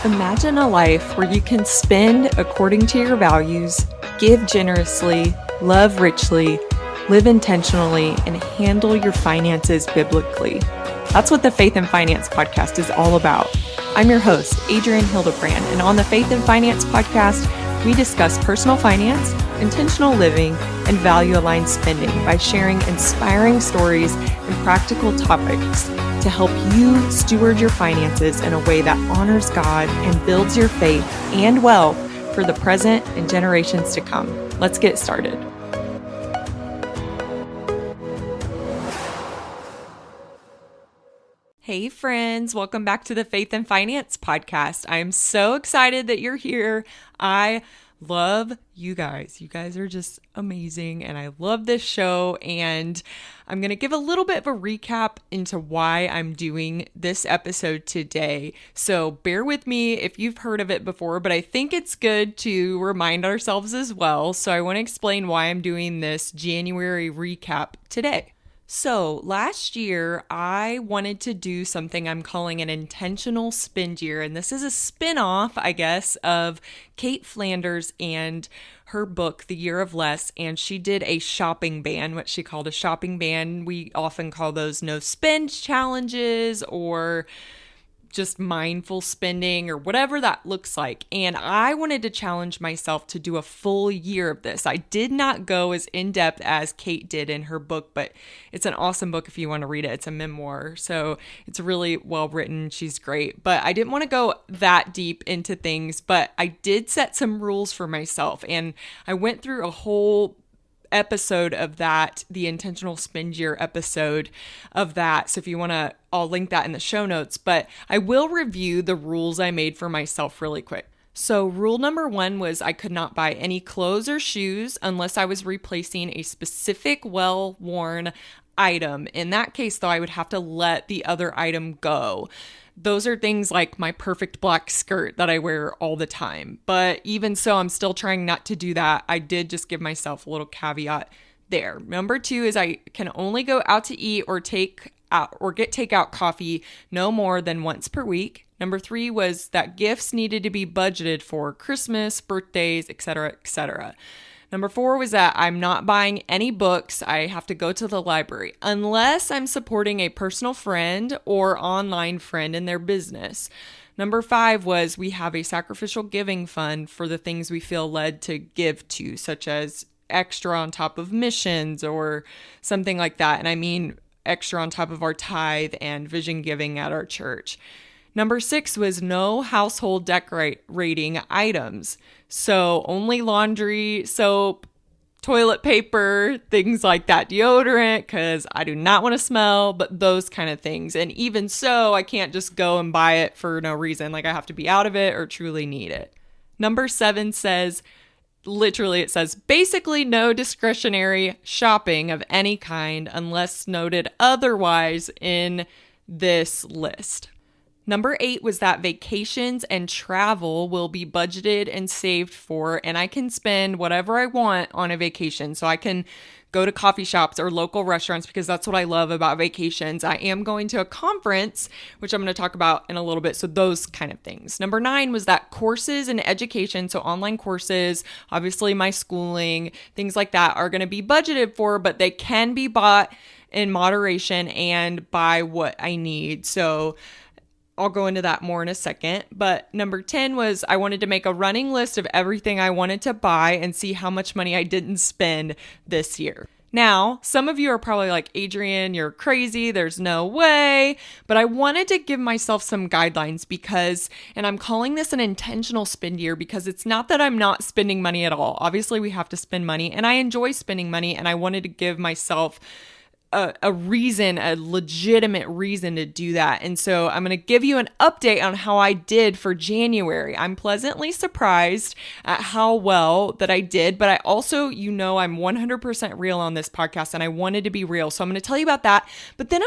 Imagine a life where you can spend according to your values, give generously, love richly, live intentionally, and handle your finances biblically. That's what the Faith and Finance podcast is all about. I'm your host, Adrienne Hildebrand, and on the Faith and Finance podcast, we discuss personal finance, intentional living, and value-aligned spending by sharing inspiring stories and practical topics to help you steward your finances in a way that honors God and builds your faith and wealth for the present and generations to come. Let's get started. Hey friends, welcome back to the Faith and Finance podcast. I am so excited that you're here. I love you guys. You guys are just amazing and I love this show, and I'm going to give a little bit of a recap into why I'm doing this episode today. So bear with me if you've heard of it before, but I think it's good to remind ourselves as well. So I want to explain why I'm doing this January recap today. So last year, I wanted to do something I'm calling an intentional spend year. And this is a spin-off, I guess, of Kate Flanders and her book, The Year of Less. And she did a shopping ban, what she called a shopping ban. We often call those no spend challenges or just mindful spending or whatever that looks like. And I wanted to challenge myself to do a full year of this. I did not go as in-depth as Kate did in her book, but it's an awesome book if you want to read it. It's a memoir, so it's really well written. She's great, but I didn't want to go that deep into things, but I did set some rules for myself, and I went through a whole episode of that, the intentional spend year episode of that. So if you want to, I'll link that in the show notes, but I will review the rules I made for myself really quick. So rule number 1 was I could not buy any clothes or shoes unless I was replacing a specific well-worn item. In that case, though, I would have to let the other item go. Those are things like my perfect black skirt that I wear all the time. But even so, I'm still trying not to do that. I did just give myself a little caveat there. Number 2 is I can only go out to eat or take out or get takeout coffee no more than once per week. Number 3 was that gifts needed to be budgeted for Christmas, birthdays, etc., etc. Number 4 was that I'm not buying any books. I have to go to the library unless I'm supporting a personal friend or online friend in their business. Number 5 was we have a sacrificial giving fund for the things we feel led to give to, such as extra on top of missions or something like that. And I mean extra on top of our tithe and vision giving at our church. Number 6 was no household decorating items. So only laundry, soap, toilet paper, things like that, deodorant, because I do not want to smell, but those kind of things. And even so, I can't just go and buy it for no reason. Like I have to be out of it or truly need it. Number 7 says, literally it says, basically no discretionary shopping of any kind unless noted otherwise in this list. Number 8 was that vacations and travel will be budgeted and saved for, and I can spend whatever I want on a vacation. So I can go to coffee shops or local restaurants because that's what I love about vacations. I am going to a conference, which I'm going to talk about in a little bit. So those kind of things. Number 9 was that courses and education, so online courses, obviously my schooling, things like that are going to be budgeted for, but they can be bought in moderation and buy what I need. So I'll go into that more in a second. But number 10 was I wanted to make a running list of everything I wanted to buy and see how much money I didn't spend this year. Now, some of you are probably like, Adrienne, you're crazy. There's no way. But I wanted to give myself some guidelines because, and I'm calling this an intentional spend year because it's not that I'm not spending money at all. Obviously, we have to spend money and I enjoy spending money, and I wanted to give myself a reason, a legitimate reason to do that. And so I'm going to give you an update on how I did for January. I'm pleasantly surprised at how well that I did, but I also, I'm 100% real on this podcast and I wanted to be real. So I'm going to tell you about that, but then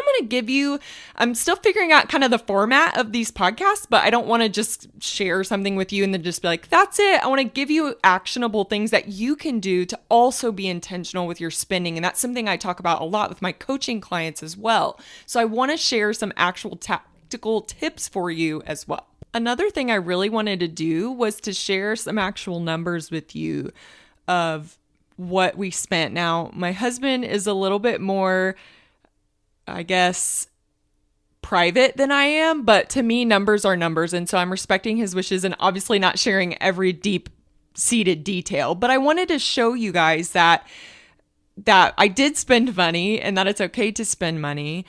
I'm still figuring out kind of the format of these podcasts, but I don't want to just share something with you and then just be like, that's it. I want to give you actionable things that you can do to also be intentional with your spending. And that's something I talk about a lot with my coaching clients as well. So I want to share some actual tactical tips for you as well. another thing I really wanted to do was to share some actual numbers with you of what we spent. Now, my husband is a little bit more, I guess, private than I am, but to me, numbers are numbers. And so I'm respecting his wishes and obviously not sharing every deep-seated detail. But I wanted to show you guys that I did spend money and that it's okay to spend money.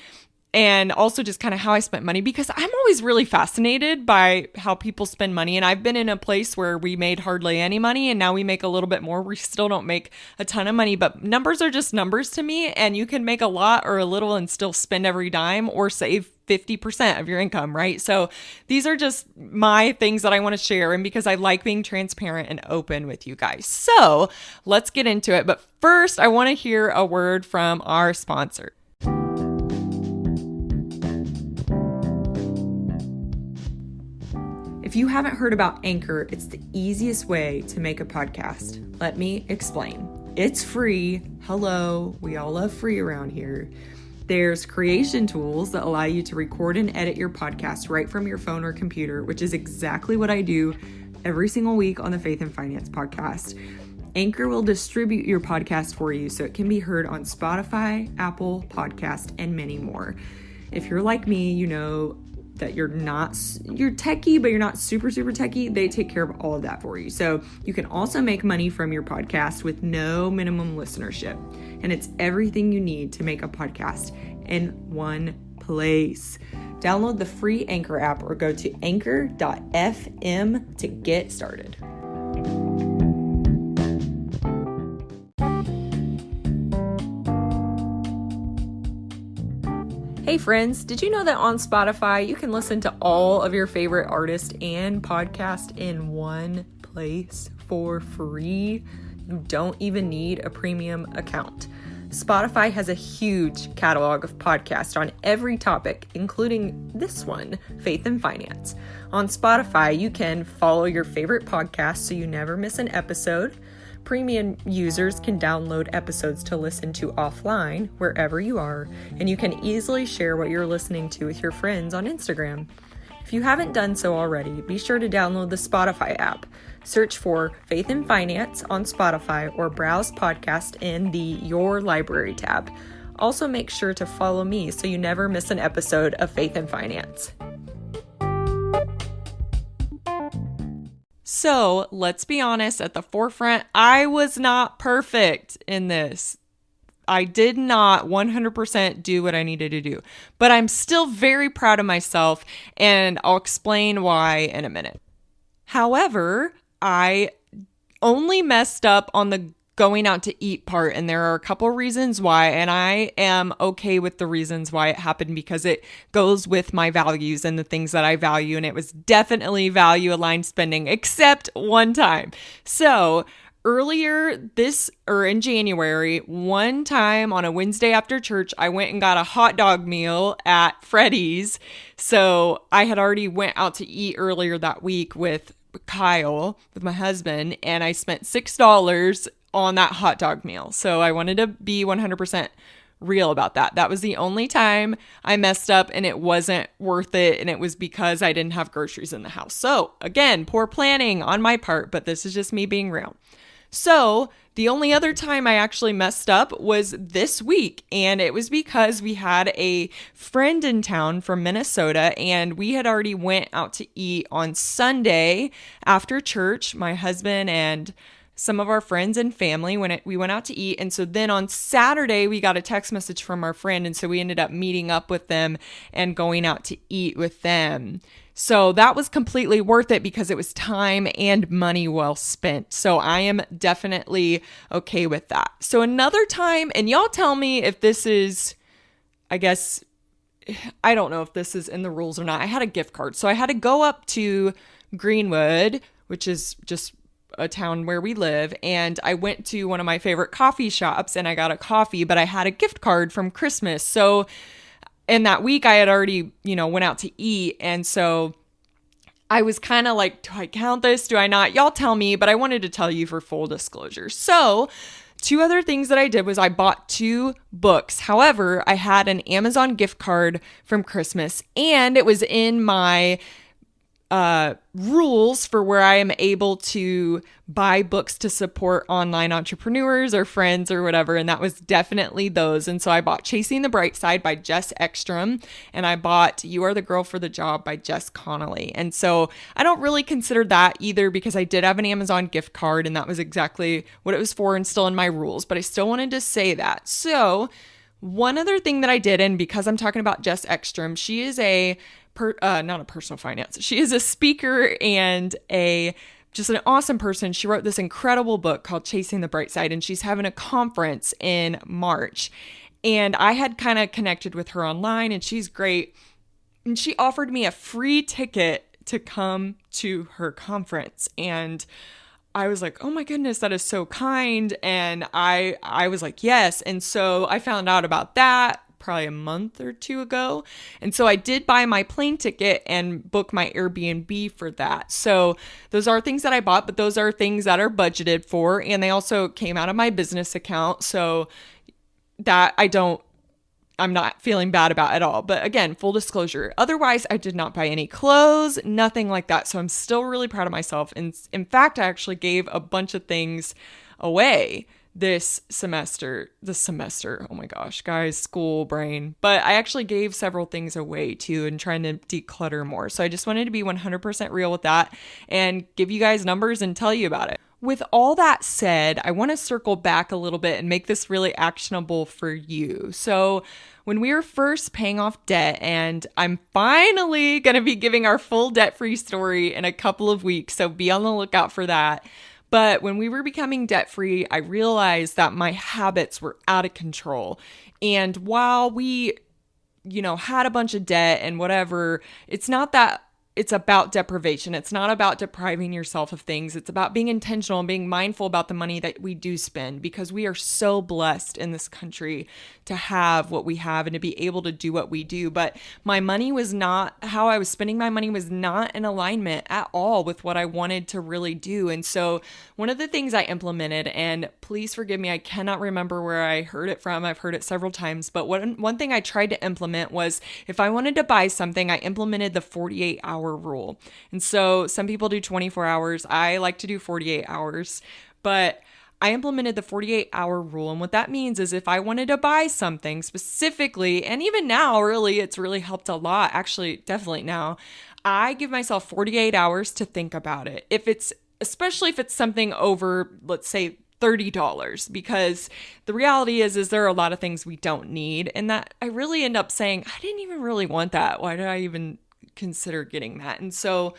And also just kind of how I spent money, because I'm always really fascinated by how people spend money. And I've been in a place where we made hardly any money and now we make a little bit more. We still don't make a ton of money, but numbers are just numbers to me. And you can make a lot or a little and still spend every dime or save 50% of your income, right? So these are just my things that I want to share, and because I like being transparent and open with you guys. So let's get into it. But first, I want to hear a word from our sponsor. If you haven't heard about Anchor, it's the easiest way to make a podcast. Let me explain. It's free. Hello, we all love free around here. There's creation tools that allow you to record and edit your podcast right from your phone or computer, which is exactly what I do every single week on the Faith and Finance podcast. Anchor will distribute your podcast for you so it can be heard on Spotify, Apple Podcast, and many more. If you're like me, you know that you're techie, but you're not super techie. They take care of all of that for you. So you can also make money from your podcast with no minimum listenership. And it's everything you need to make a podcast in one place. Download the free Anchor app or go to anchor.fm to get started. Hey friends, did you know that on Spotify you can listen to all of your favorite artists and podcast in one place for free? You don't even need a premium account. Spotify has a huge catalog of podcasts on every topic, including this one, Faith and Finance. On Spotify, you can follow your favorite podcast so you never miss an episode. Premium users can download episodes to listen to offline wherever you are, and you can easily share what you're listening to with your friends on Instagram. If you haven't done so already, be sure to download the Spotify app. Search for Faith and Finance on Spotify or browse podcast in the Your Library tab. Also make sure to follow me so you never miss an episode of Faith and Finance. So let's be honest, at the forefront, I was not perfect in this. I did not 100% do what I needed to do, but I'm still very proud of myself, and I'll explain why in a minute. However, I only messed up on the going out to eat part, and there are a couple reasons why, and I am okay with the reasons why it happened because it goes with my values and the things that I value, and it was definitely value aligned spending, except one time. So earlier in January, one time on a Wednesday after church, I went and got a hot dog meal at Freddy's. So I had already went out to eat earlier that week with Kyle, with my husband, and I spent $6 on that hot dog meal. So I wanted to be 100% real about that. That was the only time I messed up, and it wasn't worth it. And it was because I didn't have groceries in the house. So again, poor planning on my part, but this is just me being real. So the only other time I actually messed up was this week, and it was because we had a friend in town from Minnesota, and we had already went out to eat on Sunday after church, my husband and some of our friends and family when we went out to eat. And so then on Saturday, we got a text message from our friend, and so we ended up meeting up with them and going out to eat with them. So that was completely worth it because it was time and money well spent. So I am definitely okay with that. So another time, and y'all tell me if this is, I guess, I don't know if this is in the rules or not. I had a gift card. So I had to go up to Greenwood, which is just a town where we live, and I went to one of my favorite coffee shops and I got a coffee, but I had a gift card from Christmas. So in that week I had already, went out to eat. And so I was kind of like, do I count this? Do I not? Y'all tell me, but I wanted to tell you for full disclosure. So 2 other things that I did was I bought 2 books. However, I had an Amazon gift card from Christmas, and it was in my rules for where I am able to buy books to support online entrepreneurs or friends or whatever. And that was definitely those. And so I bought Chasing the Bright Side by Jess Ekstrom, and I bought You Are the Girl for the Job by Jess Connolly. And so I don't really consider that either, because I did have an Amazon gift card and that was exactly what it was for and still in my rules, but I still wanted to say that. So one other thing that I did, and because I'm talking about Jess Ekstrom, she is not a personal finance. She is a speaker and just an awesome person. She wrote this incredible book called Chasing the Bright Side, and she's having a conference in March. And I had kind of connected with her online, and she's great. And she offered me a free ticket to come to her conference. And I was like, oh my goodness, that is so kind. And I was like, yes. And so I found out about that probably a month or two ago. And so I did buy my plane ticket and book my Airbnb for that. So those are things that I bought, but those are things that are budgeted for. And they also came out of my business account. So that I'm not feeling bad about at all. But again, full disclosure. Otherwise, I did not buy any clothes, nothing like that. So I'm still really proud of myself. And in fact, I actually gave a bunch of things away this semester. Oh my gosh, guys, school brain. But I actually gave several things away too, and trying to declutter more. So I just wanted to be 100% real with that and give you guys numbers and tell you about it. With all that said, I want to circle back a little bit and make this really actionable for you. So when we were first paying off debt, and I'm finally going to be giving our full debt-free story in a couple of weeks, so be on the lookout for that. But when we were becoming debt-free, I realized that my habits were out of control. And while we, had a bunch of debt and whatever, it's not that it's about deprivation. It's not about depriving yourself of things. It's about being intentional and being mindful about the money that we do spend, because we are so blessed in this country to have what we have and to be able to do what we do. But my money was not, how I was spending my money was not in alignment at all with what I wanted to really do. And so one of the things I implemented, and please forgive me, I cannot remember where I heard it from. I've heard it several times, but one thing I tried to implement was, if I wanted to buy something, I implemented the 48-hour rule. And so some people do 24 hours. I like to do 48 hours, but I implemented the 48-hour rule. And what that means is, if I wanted to buy something specifically, and even now, really, it's really helped a lot. Actually, definitely now, I give myself 48 hours to think about it. Especially if it's something over, let's say, $30, because the reality is there are a lot of things we don't need, and that I really end up saying, I didn't even really want that. Why did I even consider getting that? And so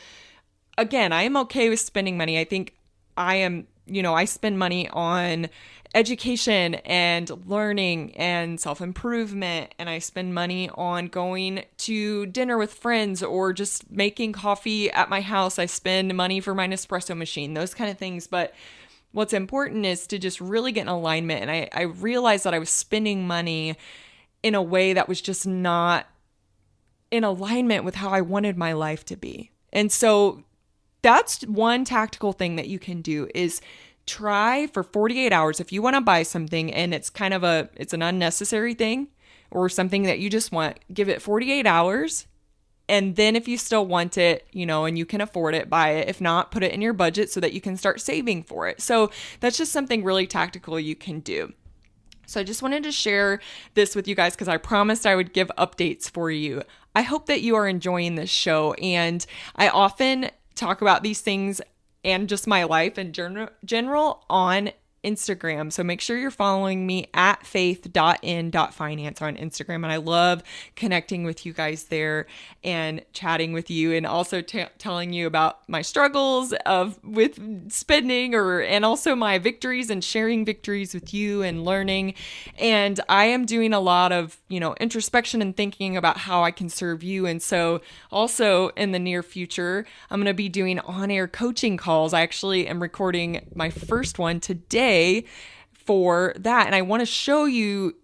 again, I am okay with spending money. I think I am, I spend money on education and learning and self-improvement, and I spend money on going to dinner with friends or just making coffee at my house. I spend money for my Nespresso machine, those kind of things. But what's important is to just really get in alignment. And I realized that I was spending money in a way that was just not in alignment with how I wanted my life to be. And so that's one tactical thing that you can do, is try for 48 hours. If you want to buy something and it's it's an unnecessary thing or something that you just want, give it 48 hours. And then if you still want it, and you can afford it, buy it. If not, put it in your budget so that you can start saving for it. So that's just something really tactical you can do. So I just wanted to share this with you guys, because I promised I would give updates for you. I hope that you are enjoying this show, and I often talk about these things and just my life in general on Instagram. So make sure you're following me at faith.in.finance on Instagram. And I love connecting with you guys there and chatting with you, and also telling you about my struggles with spending, and also my victories, and sharing victories with you and learning. And I am doing a lot of, introspection and thinking about how I can serve you. And so also in the near future, I'm going to be doing on-air coaching calls. I actually am recording my first one today for that. And I want to show you,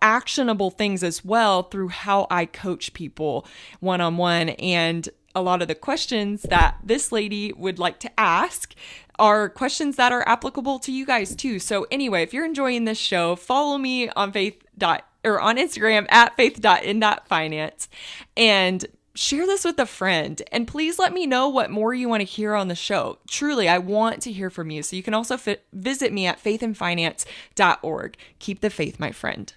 actionable things as well through how I coach people one-on-one. And a lot of the questions that this lady would like to ask are questions that are applicable to you guys too. So anyway, if you're enjoying this show, follow me on on Instagram at faith.in.finance, and share this with a friend, and please let me know what more you want to hear on the show. Truly, I want to hear from you. So you can also visit me at faithandfinance.org. Keep the faith, my friend.